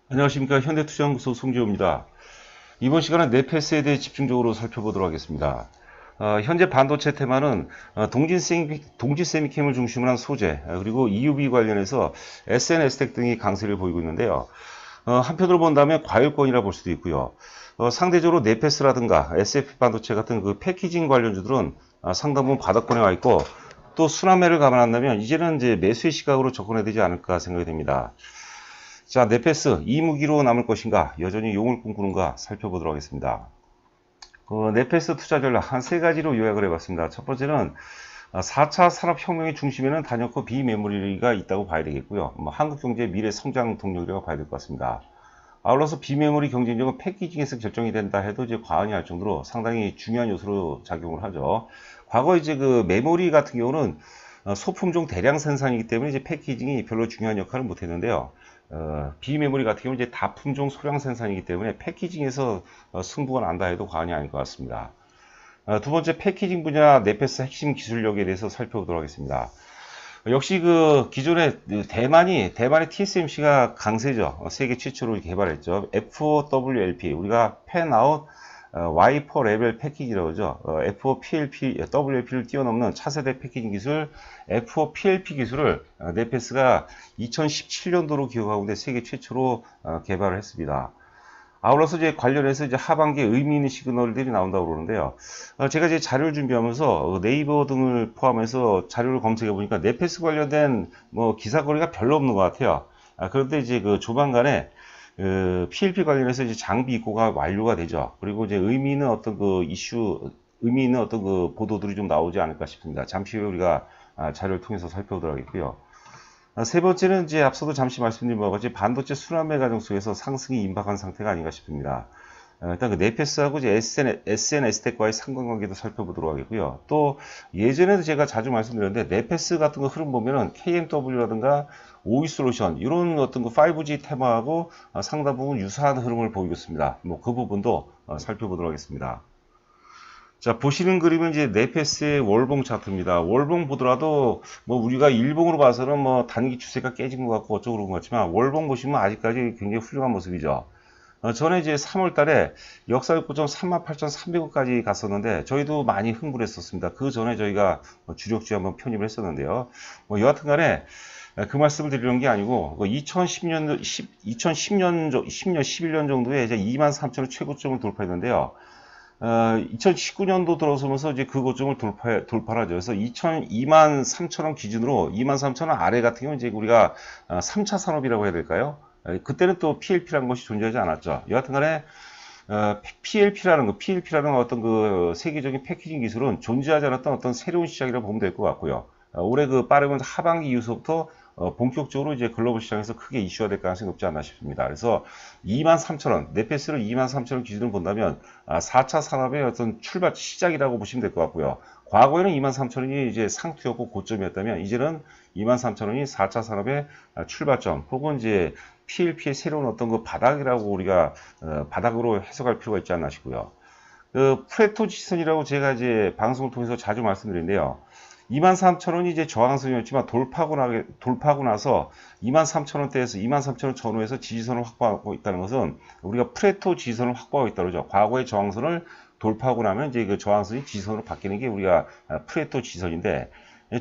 안녕하십니까. 현대투자연구소 송지호입니다. 이번 시간은 네페스에 대해 집중적으로 살펴보도록 하겠습니다. 현재 반도체 테마는 동진 세미캠을 중심으로 한 소재, 그리고 EUV 관련해서 SNS텍 등이 강세를 보이고 있는데요. 한편으로 본다면 과열권이라 볼 수도 있고요. 상대적으로 네페스라든가 SF 반도체 같은 그 패키징 관련주들은 상당 부분 바닥권에 와 있고, 또 순환매를 감안한다면 이제는 이제 매수의 시각으로 접근해야 되지 않을까 생각이 됩니다. 자, 네페스 이 무기로 남을 것인가, 여전히 용을 꿈꾸는가 살펴보도록 하겠습니다. 네페스 투자 전략 한 세 가지로 요약을 해봤습니다. 첫 번째는 4차 산업혁명의 중심에는 단연코 비메모리가 있다고 봐야 되겠고요. 한국 경제의 미래 성장 동력이라고 봐야 될 것 같습니다. 아울러서 비메모리 경쟁력은 패키징에서 결정이 된다 해도 이제 과언이 할 정도로 상당히 중요한 요소로 작용을 하죠. 과거 이제 그 메모리 같은 경우는 소품종 대량 생산이기 때문에 이제 패키징이 별로 중요한 역할을 못 했는데요. 비메모리 같은 경우는 이제 다품종 소량 생산이기 때문에 패키징에서 승부가 난다 해도 과언이 아닐 것 같습니다. 두 번째, 패키징 분야 네페스 핵심 기술력에 대해서 살펴보도록 하겠습니다. 역시 그 기존에 대만의 TSMC가 강세죠. 세계 최초로 개발했죠. F5WLP, 우리가 팬아웃 와이퍼 레벨 패키지라고 하죠. F5 PLP, WLP를 뛰어넘는 차세대 패키징 기술 F5 PLP 기술을 네페스가 2017년도로 기억하고 있는데 세계 최초로 개발을 했습니다. 아울러서 이제 관련해서 이제 하반기에 의미 있는 시그널들이 나온다고 그러는데요. 제가 이제 자료를 준비하면서 네이버 등을 포함해서 자료를 검색해 보니까 네페스 관련된 뭐 기사거리가 별로 없는 것 같아요. 그런데 이제 그 조만간에 PLP 관련해서 이제 장비 입고가 완료가 되죠. 그리고 이제 의미 있는 어떤 그 이슈, 의미 있는 어떤 그 보도들이 좀 나오지 않을까 싶습니다. 잠시 후에 우리가 자료를 통해서 살펴보도록 하겠고요. 세 번째는 이제 앞서도 잠시 말씀드린 바와 같이 반도체 순환매 과정 속에서 상승이 임박한 상태가 아닌가 싶습니다. 일단 그 네페스하고 이제 SNS텍과의 상관관계도 살펴보도록 하겠고요. 또 예전에도 제가 자주 말씀드렸는데 네페스 같은 거 흐름 보면은 KMW라든가 오이솔루션 이런 어떤 그 5G 테마하고 상당 부분 유사한 흐름을 보이고 있습니다. 뭐 그 부분도 살펴보도록 하겠습니다. 자, 보시는 그림은 이제 네페스의 월봉 차트입니다. 월봉 보더라도 뭐 우리가 일봉으로 봐서는 뭐 단기 추세가 깨진 것 같고 어쩌고 그런 것 같지만 월봉 보시면 아직까지 굉장히 훌륭한 모습이죠. 전에 이제 3월 달에 역사 고점 38,300원까지 갔었는데 저희도 많이 흥분했었습니다. 그 전에 저희가 주력주에 한번 편입을 했었는데요. 뭐 여하튼 간에 그 말씀을 드리는 게 아니고 2010년, 11년 정도에 이제 23,000원 최고점을 돌파했는데요. 2019년도 들어서면서 이제 그 고점을 돌파하죠. 그래서 23,000원 기준으로 23,000원 아래 같은 경우는 이제 우리가 3차 산업이라고 해야 될까요? 그때는 또 PLP라는 것이 존재하지 않았죠. 여하튼 간에 PLP라는 어떤 그 세계적인 패키징 기술은 존재하지 않았던 어떤 새로운 시장이라고 보면 될 것 같고요. 올해 그 빠르면 하반기 이후부터 본격적으로 이제 글로벌 시장에서 크게 이슈가 될 가능성이 높지 않나 싶습니다. 그래서 23,000원, 네페스를 23,000원 기준으로 본다면 4차 산업의 어떤 출발 시작이라고 보시면 될 것 같고요. 과거에는 23,000원이 이제 상투였고 고점이었다면 이제는 23,000원이 4차 산업의 출발점 혹은 이제 PLP의 새로운 어떤 그 바닥이라고 우리가 바닥으로 해석할 필요가 있지 않나 싶고요. 그 프레토 지선이라고 제가 이제 방송을 통해서 자주 말씀드리는데요. 23,000원이 이제 저항선이었지만 돌파하고 나서 23,000원대에서 23,000원 전후에서 지지선을 확보하고 있다는 것은 우리가 프레토 지지선을 확보하고 있다고 그러죠. 과거의 저항선을 돌파하고 나면 이제 그 저항선이 지지선으로 바뀌는 게 우리가 프레토 지지선인데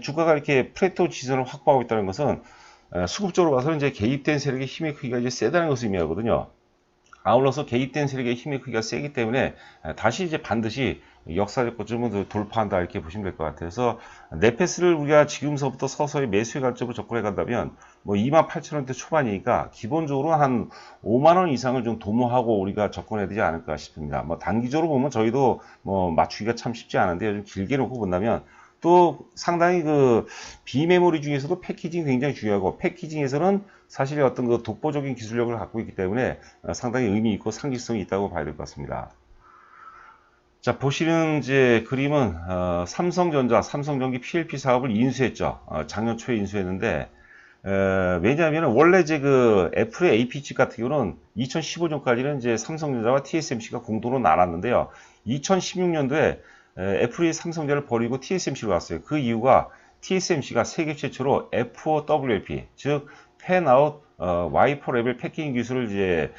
주가가 이렇게 프레토 지지선을 확보하고 있다는 것은 수급적으로 봐서는 이제 개입된 세력의 힘의 크기가 이제 세다는 것을 의미하거든요. 아울러서 개입된 세력의 힘의 크기가 세기 때문에 다시 이제 반드시 역사적 고점을 돌파한다 이렇게 보시면 될 것 같아요. 그래서 네페스를 우리가 지금서부터 서서히 매수의 관점으로 접근해 간다면 뭐 28,000원대 초반이니까 기본적으로 한 5만 원 이상을 좀 도모하고 우리가 접근해야 되지 않을까 싶습니다. 뭐 단기적으로 보면 저희도 뭐 맞추기가 참 쉽지 않은데 좀 길게 놓고 본다면 또 상당히 그 비메모리 중에서도 패키징이 굉장히 중요하고 패키징에서는 사실 어떤 그 독보적인 기술력을 갖고 있기 때문에 상당히 의미 있고 상징성이 있다고 봐야 될 것 같습니다. 자, 보시는 이제 그림은 삼성전기 PLP 사업을 인수했죠. 작년 초에 인수했는데 왜냐하면 원래 이제 그 애플의 AP칩 같은 경우는 2015년까지는 이제 삼성전자와 TSMC가 공동으로 나눴는데요. 2016년도에 애플이 삼성전자를 버리고 TSMC로 왔어요. 그 이유가 TSMC가 세계 최초로 F5WLP, 즉 팬아웃 와이퍼 레벨 패키징 기술을 이제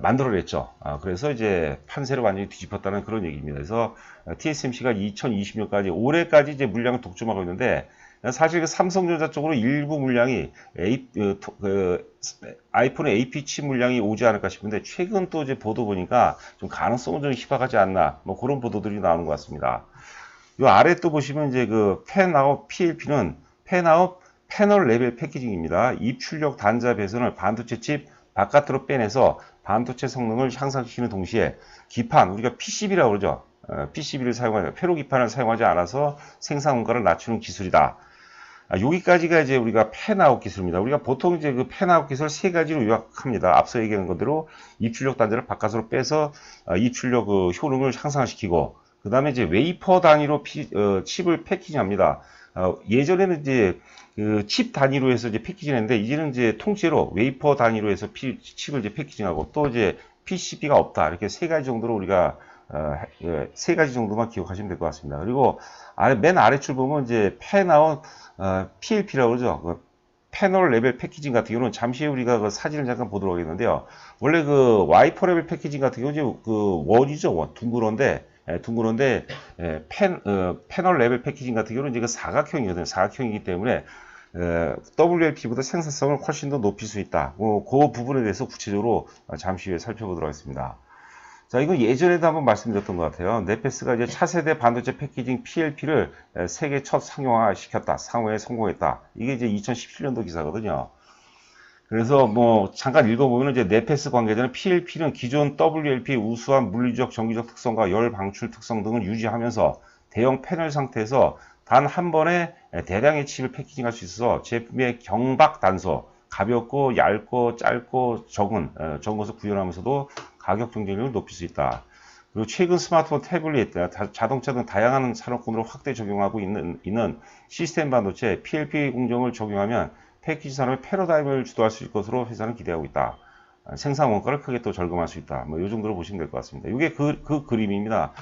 만들어냈죠. 그래서 이제 판세를 완전히 뒤집었다는 그런 얘기입니다. 그래서 TSMC가 2020년까지 올해까지 이제 물량을 독점하고 있는데 사실 그 삼성전자 쪽으로 일부 물량이 아이폰의 AP 칩 물량이 오지 않을까 싶은데 최근 또 이제 보도 보니까 좀 가능성은 좀 희박하지 않나 뭐 그런 보도들이 나오는 것 같습니다. 요 아래 또 보시면 이제 그 팬아웃 PLP는 팬아웃 패널 레벨 패키징입니다. 입출력 단자 배선을 반도체 칩 바깥으로 빼내서 반도체 성능을 향상시키는 동시에 기판, 우리가 PCB라고 그러죠. PCB를 사용하지, 회로 기판을 사용하지 않아서 생산 원가를 낮추는 기술이다. 여기까지가 이제 우리가 팬아웃 기술입니다. 우리가 보통 이제 그 팬아웃 기술 세 가지로 요약합니다. 앞서 얘기한 것대로 입출력 단자를 바깥으로 빼서 입출력 그 효능을 향상시키고, 그 다음에 이제 웨이퍼 단위로 칩을 패키징합니다. 예전에는 이제 그 칩 단위로 해서 이제 패키징했는데 이제는 이제 통째로 웨이퍼 단위로 해서 칩을 이제 패키징하고 또 이제 PCB가 없다. 이렇게 세 가지 정도로 우리가 세 가지 정도만 기억하시면 될 것 같습니다. 그리고 맨 아래줄 보면 이제 팬아웃 PLP라고 그러죠. 그 패널 레벨 패키징 같은 경우는 잠시 후에 우리가 그 사진을 잠깐 보도록 하겠는데요. 원래 그 와이퍼 레벨 패키징 같은 경우는 그 원이죠. 원. 둥그런데 패널 레벨 패키징 같은 경우는 이제 그 사각형이거든요. 사각형이기 때문에 WLP보다 생산성을 훨씬 더 높일 수 있다. 그 부분에 대해서 구체적으로 잠시 후에 살펴보도록 하겠습니다. 자, 이건 예전에도 한번 말씀드렸던 것 같아요. 네페스가 이제 차세대 반도체 패키징 PLP를 세계 첫 상용화 시켰다. 상용화에 성공했다. 이게 이제 2017년도 기사거든요. 그래서 뭐 잠깐 읽어보면 이제 네페스 관계자는 PLP는 기존 WLP의 우수한 물리적, 전기적 특성과 열 방출 특성 등을 유지하면서 대형 패널 상태에서 단 한 번에 대량의 칩을 패키징할 수 있어서 제품의 경박 단소, 가볍고 얇고 짧고 적은 것을 구현하면서도 가격 경쟁력을 높일 수 있다. 그리고 최근 스마트폰, 태블릿, 자동차 등 다양한 산업군으로 확대 적용하고 있는 시스템 반도체 PLP 공정을 적용하면 패키지 산업의 패러다임을 주도할 수 있을 것으로 회사는 기대하고 있다. 생산 원가를 크게 또 절감할 수 있다. 뭐 이 정도로 보시면 될 것 같습니다. 이게 그 그림입니다.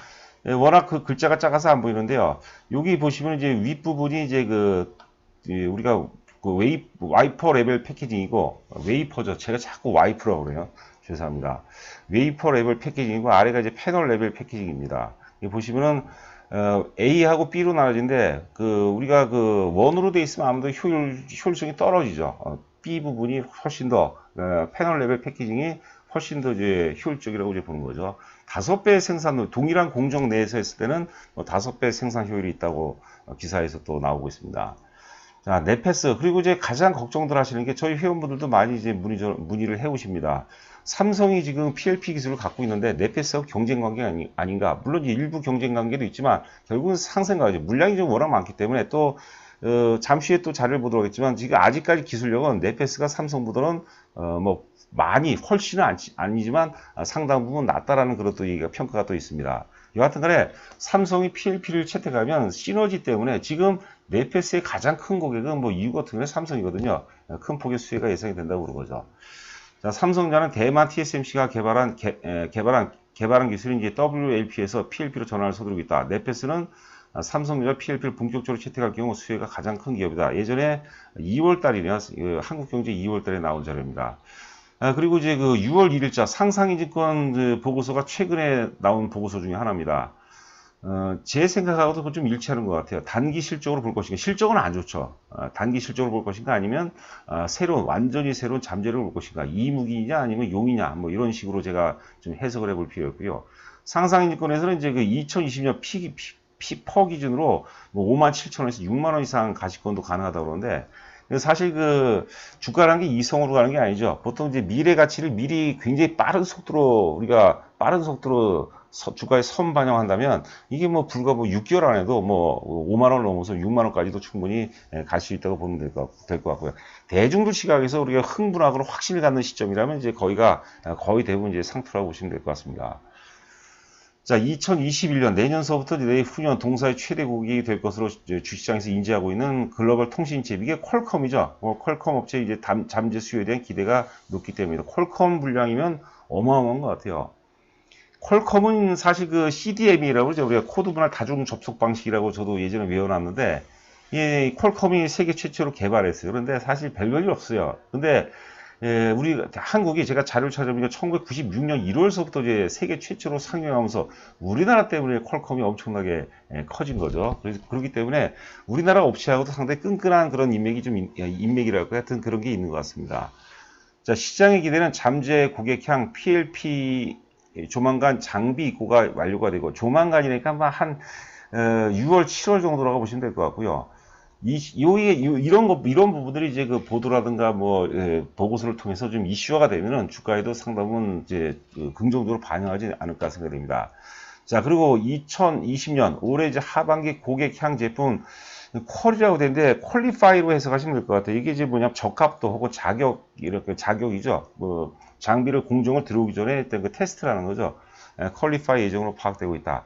워낙 그 글자가 작아서 안 보이는데요. 여기 보시면 이제 윗부분이 이제 우리가 와이퍼 레벨 패키징이고, 웨이퍼죠. 제가 자꾸 와이프라고 그래요. 죄송합니다. 웨이퍼 레벨 패키징이고, 아래가 이제 패널 레벨 패키징입니다. 여기 보시면은, A하고 B로 나눠지는데, 우리가 원으로 돼 있으면 아무래도 효율성이 떨어지죠. B 부분이 훨씬 더, 패널 레벨 패키징이 훨씬 더 이제 효율적이라고 이제 보는 거죠. 5배 생산, 동일한 공정 내에서 했을 때는 5배 생산 효율이 있다고 기사에서 또 나오고 있습니다. 자, 네페스. 그리고 이제 가장 걱정들 하시는 게 저희 회원분들도 많이 이제 문의를 해오십니다. 삼성이 지금 PLP 기술을 갖고 있는데 네페스하고 경쟁 관계 아닌가? 물론 일부 경쟁 관계도 있지만 결국은 상생가죠. 물량이 좀 워낙 많기 때문에 또 잠시 후에 또 자료를 보도록 하겠지만 지금 아직까지 기술력은 네페스가 삼성보다는 뭐 많이 훨씬은 아니지만 상당 부분 낫다라는 그런 또 얘기가 평가가 또 있습니다. 여하튼간에 삼성이 PLP를 채택하면 시너지 때문에 지금 네페스의 가장 큰 고객은 뭐 이유 같은 경우는 삼성이거든요. 큰 폭의 수혜가 예상이 된다고 그런 거죠. 자, 삼성전자는 대만 TSMC가 개발한 기술인 이제 WLP에서 PLP로 전환을 서두르고 있다. 네페스는 삼성전자 PLP를 본격적으로 채택할 경우 수혜가 가장 큰 기업이다. 예전에 2월달이네요. 한국경제 2월달에 나온 자료입니다. 그리고 이제 6월 1일자 상상인증권 보고서가 최근에 나온 보고서 중에 하나입니다. 제 생각하고도 좀 일치하는 것 같아요. 단기 실적으로 볼 것인가. 실적은 안 좋죠. 단기 실적으로 볼 것인가 아니면 완전히 새로운 잠재력을 볼 것인가. 이무기냐 아니면 용이냐. 뭐 이런 식으로 제가 좀 해석을 해볼 필요가 있고요. 상상인증권에서는 이제 2020년 퍼 기준으로 뭐 57,000원에서 6만원 이상 가시권도 가능하다고 그러는데 사실 주가라는 게 이성으로 가는 게 아니죠. 보통 이제 미래 가치를 미리 굉장히 빠른 속도로 주가에 선반영한다면 이게 뭐 불과 6개월 안에도 뭐 5만원 넘어서 6만원까지도 충분히 갈 수 있다고 보면 될 것 같고요. 대중들 시각에서 우리가 흥분하거나 확신을 갖는 시점이라면 이제 거의 대부분 이제 상투라고 보시면 될 것 같습니다. 자, 2021년 내년서부터 내후년 동사의 최대 고객이 될 것으로 주시장에서 인지하고 있는 글로벌 통신칩, 이게 퀄컴이죠. 퀄컴 업체 이제 잠재 수요에 대한 기대가 높기 때문입니다. 퀄컴 분량이면 어마어마한 것 같아요. 퀄컴은 사실 CDM이라고 그러죠. 우리가 코드 분할 다중 접속 방식이라고 저도 예전에 외워놨는데 이 퀄컴이 세계 최초로 개발했어요. 그런데 사실 별볼일 없어요. 근데 우리 한국이 제가 자료를 찾아보니까 1996년 1월서부터 이제 세계 최초로 상용하면서 우리나라 때문에 퀄컴이 엄청나게 커진 거죠. 그래서 그렇기 때문에 우리나라 업체하고도 상당히 끈끈한 그런 인맥이랄까 하여튼 그런 게 있는 것 같습니다. 자, 시장의 기대는 잠재 고객향 PLP 조만간 장비 입고가 완료가 되고, 조만간이니까 한 6월, 7월 정도라고 보시면 될 것 같고요. 이런 부분들이 이제 그 보도라든가 보고서를 통해서 좀 이슈화가 되면은 주가에도 상당 부분 이제 긍정적으로 반영하지 않을까 생각됩니다. 자, 그리고 2020년 올해 이제 하반기 고객향 제품 퀄이라고 되는데 퀄리파이로 해석하시면 될 것 같아요. 이게 이제 뭐냐면 적합도 하고 자격, 이렇게 자격이죠. 장비를 공정을 들어오기 전에 했던 그 테스트라는 거죠. 퀄리파이 예정으로 파악되고 있다.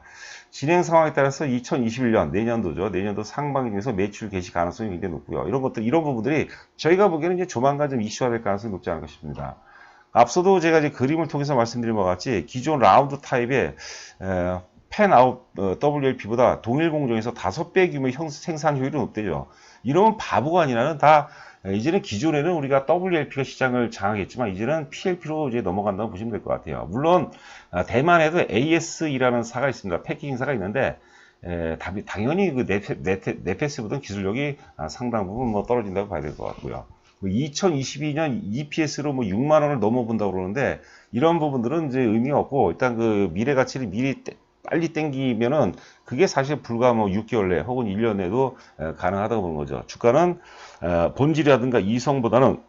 진행 상황에 따라서 2021년 내년도죠. 내년도 상반기 중에서 매출 개시 가능성이 굉장히 높고요. 이런 부분들이 저희가 보기에는 이제 조만간 좀 이슈화될 가능성이 높지 않을까 싶습니다. 앞서도 제가 이제 그림을 통해서 말씀드린 바와 같이 기존 라운드 타입의 펜아웃 WLP보다 동일 공정에서 5배 규모의 생산 효율이 높대죠. 이러면 바보가 아니라는 다 이제는 기존에는 우리가 WLP가 시장을 장악했지만 이제는 PLP로 이제 넘어간다고 보시면 될 것 같아요. 물론 대만에도 AS이라는 사가 있습니다. 패키징사가 있는데 당연히 그 네페스보다는 기술력이 상당 부분 떨어진다고 봐야 될 것 같고요. 2022년 EPS로 6만 원을 넘어본다고 그러는데 이런 부분들은 이제 의미가 없고 일단 그 미래 가치를 빨리 땡기면은 그게 사실 불과 6개월 내 혹은 1년 내도 가능하다고 보는 거죠. 주가는 본질이라든가 이성보다는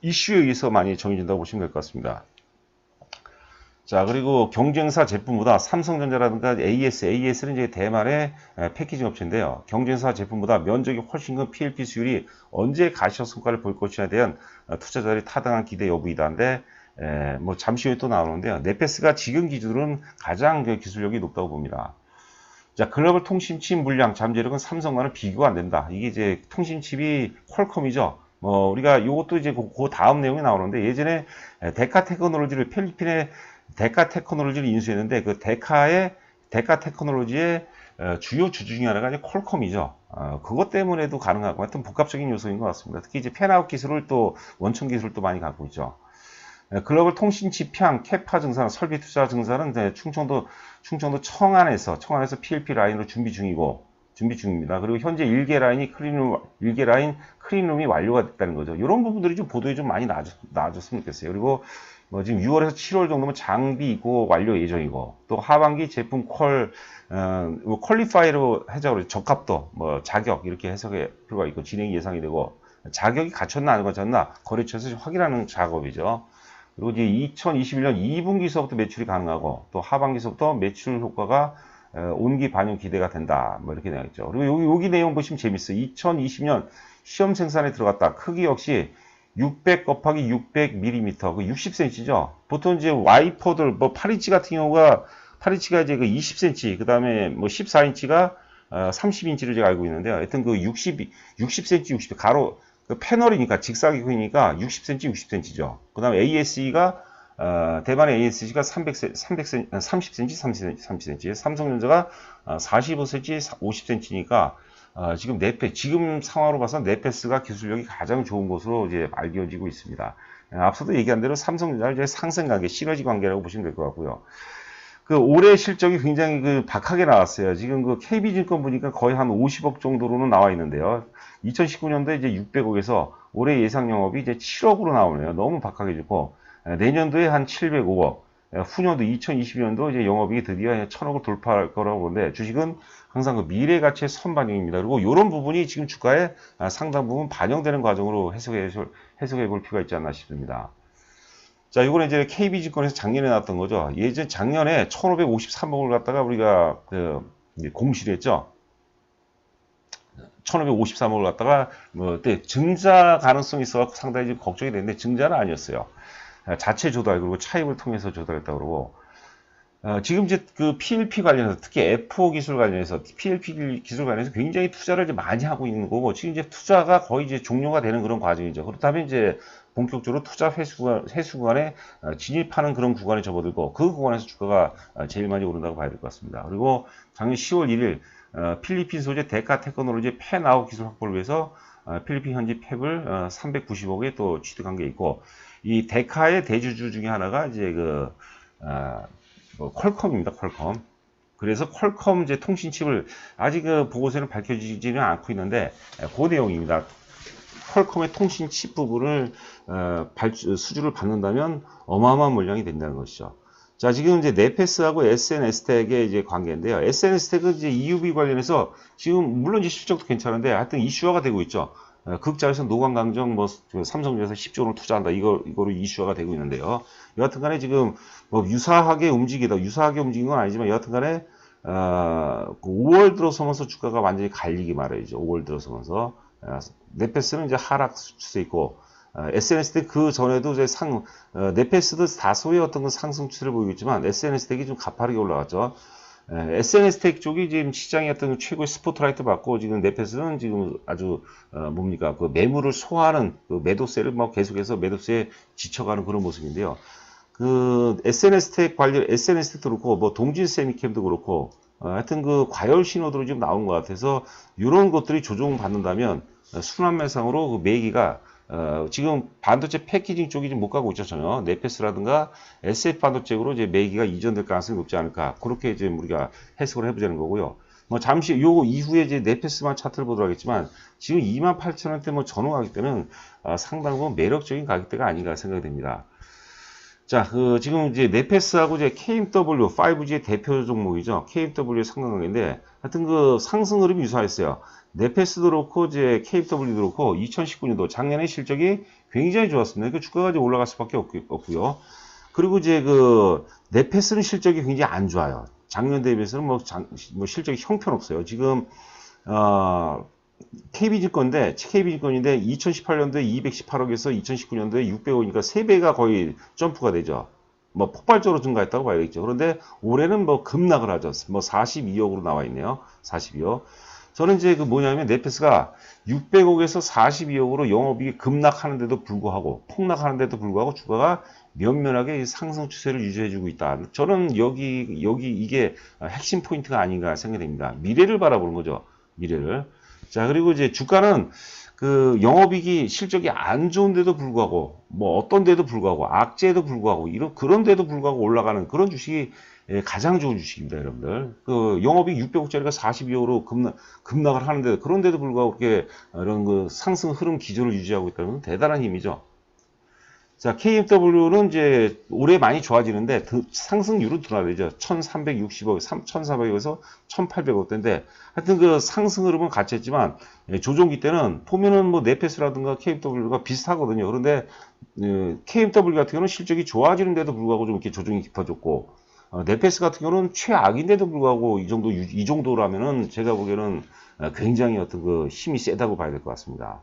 이슈에 의해서 많이 정해진다고 보시면 될 것 같습니다. 자, 그리고 경쟁사 제품보다 삼성전자라든가 AS는 이제 대만의 패키징 업체인데요. 경쟁사 제품보다 면적이 훨씬 큰 PLP 수율이 언제 가시적 성과를 볼 것이냐에 대한 투자자들이 타당한 기대 여부이다인데 잠시 후에 또 나오는데요. 네페스가 지금 기준으로는 가장 기술력이 높다고 봅니다. 자, 글로벌 통신칩 물량 잠재력은 삼성과는 비교가 안 된다. 이게 이제 통신칩이 퀄컴이죠. 우리가 이것도 이제 그 다음 내용이 나오는데 예전에 데카 테크놀로지를 필리핀의 데카 테크놀로지를 인수했는데 그 데카 테크놀로지의 주요 주 중에 하나가 이제 퀄컴이죠. 그것 때문에도 가능하고 하여튼 복합적인 요소인 것 같습니다. 특히 이제 펜아웃 기술을 또 원천 기술을 또 많이 갖고 있죠. 글로벌 통신집향 캐파 증산, 설비 투자 증산은 충청도 청안에서 PLP 라인으로 준비 중입니다. 그리고 현재 1개 라인 클린룸이 완료가 됐다는 거죠. 이런 부분들이 좀 보도에 좀 많이 나아졌으면 좋겠어요. 그리고 지금 6월에서 7월 정도면 장비 있고 완료 예정이고 또 하반기 제품 퀄리파이로 해석으로 적합도, 자격 이렇게 해석의 필요가 있고 진행이 예상이 되고 자격이 갖췄나 안 갖췄나 거래처에서 확인하는 작업이죠. 그리고 이제 2021년 2분기서부터 매출이 가능하고 또 하반기서부터 매출 효과가 온기 반영 기대가 된다. 이렇게 되어 있죠. 그리고 여기 내용 보시면 재밌어요. 2020년 시험 생산에 들어갔다. 크기 역시 600 곱하기 600mm, 그 60cm죠. 보통 이제 와이퍼들, 8인치 같은 경우가, 8인치가 이제 그 20cm, 그 다음에 14인치가 30인치로 제가 알고 있는데요. 하여튼 그 60cm, 60, 가로, 그 패널이니까, 직사각형이니까 60cm, 60cm죠. 그 다음에 ASE가, 대만의 ASC가 30cm, 30cm, 삼성전자가 45cm, 50cm니까, 지금 상황으로 봐서 네페스가 기술력이 가장 좋은 것으로 이제 알려지고 있습니다. 앞서도 얘기한 대로 삼성전자는 이제 상생 관계, 시너지 관계라고 보시면 될 것 같고요. 그 올해 실적이 굉장히 그 박하게 나왔어요. 지금 그 KB증권 보니까 거의 한 50억 정도로는 나와 있는데요. 2019년도에 이제 600억에서 올해 예상 영업이 이제 7억으로 나오네요. 너무 박하게 좋고, 내년도에 한 705억, 후년도 2020년도 이제 영업이익이 드디어 1000억을 돌파할 거라고 보는데 주식은 항상 그 미래 가치의 선반영입니다. 그리고 이런 부분이 지금 주가에 상당 부분 반영되는 과정으로 해석해 볼 필요가 있지 않나 싶습니다. 자, 이거는 이제 KB증권에서 작년에 나왔던 거죠. 작년에 1553억을 갖다가 우리가 공시했죠. 1553억을 갖다가 그때 증자 가능성이 있어서 상당히 좀 걱정이 됐는데 증자는 아니었어요. 자체 조달 그리고 차입을 통해서 조달했다고 그러고 지금 이제 그 PLP 관련해서 특히 F5 기술 관련해서 PLP 기술 관련해서 굉장히 투자를 이제 많이 하고 있는 거고 지금 이제 투자가 거의 이제 종료가 되는 그런 과정이죠. 그렇다면 이제 본격적으로 투자 회수 구간에 진입하는 그런 구간에 접어들고 그 구간에서 주가가 제일 많이 오른다고 봐야 될 것 같습니다. 그리고 작년 10월 1일 필리핀 소재 데카 테크놀로지 펜 아웃 기술 확보를 위해서 필리핀 현지 팹을 390억에 또 취득한 게 있고, 이 데카의 대주주 중에 하나가 이제 뭐 퀄컴입니다. 퀄컴. 그래서 퀄컴 이제 통신 칩을 아직 보고서는 밝혀지지는 않고 있는데, 그 내용입니다. 퀄컴의 통신 칩 부분을 수주를 받는다면 어마어마한 물량이 된다는 것이죠. 자, 지금 이제 네페스하고 SNS텍의 이제 관계인데요. SNS텍은 이제 EUV 관련해서 지금 물론 이제 실적도 괜찮은데 하여튼 이슈화가 되고 있죠. 극자에서 노광강정 뭐 삼성전자 10조 원을 투자한다. 이거로 이슈화가 되고 있는데요. 여하튼간에 지금 뭐 유사하게 움직이는 건 아니지만 여하튼간에 5월 들어서면서 주가가 완전히 갈리기 말이죠. 5월 들어서면서 네페스는 이제 하락 추세 있고. SNS텍 그 전에도 이제 네페스도 다소의 어떤 그 상승 추세를 보이고 있지만 SNS텍이 좀 가파르게 올라갔죠. SNS텍 쪽이 지금 시장의 어떤 최고의 스포트라이트 받고 지금 네페스는 지금 아주 뭡니까 그 매물을 소화하는 그 매도세를 막 계속해서 매도세에 지쳐가는 그런 모습인데요. 그 SNS텍도 그렇고 뭐 동진세미캠도 그렇고 하여튼 그 과열 신호들이 지금 나온 것 같아서 이런 것들이 조정받는다면 순환매상으로 그 매기가 지금 반도체 패키징 쪽이 좀 못 가고 있죠, 전혀. 네페스라든가 SF 반도체 쪽으로 이제 매기가 이전될 가능성이 높지 않을까. 그렇게 이제 우리가 해석을 해보자는 거고요. 뭐 잠시 요 이후에 이제 네페스만 차트를 보도록 하겠지만 지금 28,000원대 뭐 전후 가격대는 상당히 매력적인 가격대가 아닌가 생각이 됩니다. 자, 지금 이제 네페스하고 이제 KMW 5G의 대표 종목이죠. KMW의 상관관계인데 하여튼 그 상승 흐름이 유사했어요. 네페스도 그렇고 이제 KMW도 그렇고 2019년도 작년에 실적이 굉장히 좋았습니다. 그 주가가 이제 올라갈 수밖에 없고요. 그리고 이제 네페스는 실적이 굉장히 안 좋아요. 작년 대비해서는 뭐 실적이 형편없어요. 지금 KB증권인데 2018년도에 218억에서 2019년도에 600억이니까 3배가 거의 점프가 되죠. 뭐 폭발적으로 증가했다고 봐야겠죠. 그런데 올해는 뭐 급락을 하죠. 뭐 42억으로 나와 있네요. 42억. 저는 이제 뭐냐면 네페스가 600억에서 42억으로 영업이익이 급락하는데도 불구하고 폭락하는데도 불구하고 주가가 면면하게 상승 추세를 유지해주고 있다. 저는 여기 이게 핵심 포인트가 아닌가 생각됩니다. 미래를 바라보는 거죠. 미래를. 자, 그리고 이제 주가는 그 영업이익이 실적이 안 좋은데도 불구하고 뭐 어떤 데도 불구하고 악재에도 불구하고 그런 데도 불구하고 올라가는 그런 주식이 가장 좋은 주식입니다, 여러분들. 그 영업이익 600억짜리가 42억으로 급락을 하는데 그런데도 불구하고 이렇게 이런 그 상승 흐름 기조를 유지하고 있다는 건 대단한 힘이죠. 자, KMW는 이제 올해 많이 좋아지는데 상승률은 둔화되죠. 1360억, 1400억에서 1800억대인데 하여튼 그 상승 흐름은 같이 했지만 조종기 때는 보면은 뭐 네페스라든가 KMW가 비슷하거든요. 그런데 KMW 같은 경우는 실적이 좋아지는데도 불구하고 좀 이렇게 조정이 깊어졌고 네페스 같은 경우는 최악인데도 불구하고 이 정도라면은 제가 보기에는 굉장히 어떤 그 힘이 세다고 봐야 될 것 같습니다.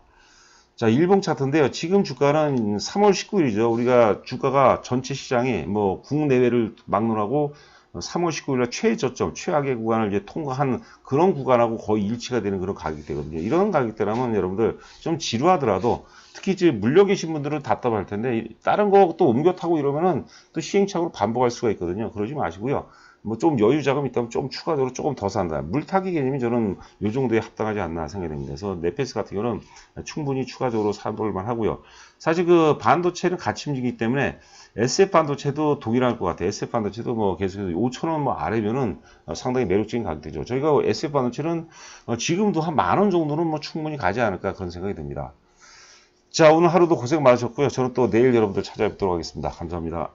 자, 일봉 차트인데요. 지금 주가는 3월 19일이죠. 우리가 주가가 전체 시장이 뭐 국내외를 막론하고 3월 19일날 최저점, 최악의 구간을 이제 통과한 그런 구간하고 거의 일치가 되는 그런 가격대거든요. 이런 가격대라면 여러분들 좀 지루하더라도 특히 이제 물려 계신 분들은 답답할 텐데 다른 거 또 옮겨 타고 이러면은 또 시행착오로 반복할 수가 있거든요. 그러지 마시고요. 뭐 좀 여유 자금 있다면 좀 추가적으로 조금 더 산다. 물타기 개념이 저는 요 정도에 합당하지 않나 생각이 됩니다. 그래서 네페스 같은 경우는 충분히 추가적으로 사볼만 하고요. 사실 그 반도체는 같이 움직이기 때문에 SF 반도체도 동일할 것 같아요. SF 반도체도 뭐 계속해서 5,000원 뭐 아래면은 상당히 매력적인 가격대죠. 저희가 SF 반도체는 지금도 한 10,000원 정도는 뭐 충분히 가지 않을까 그런 생각이 듭니다. 자, 오늘 하루도 고생 많으셨고요. 저는 또 내일 여러분들 찾아뵙도록 하겠습니다. 감사합니다.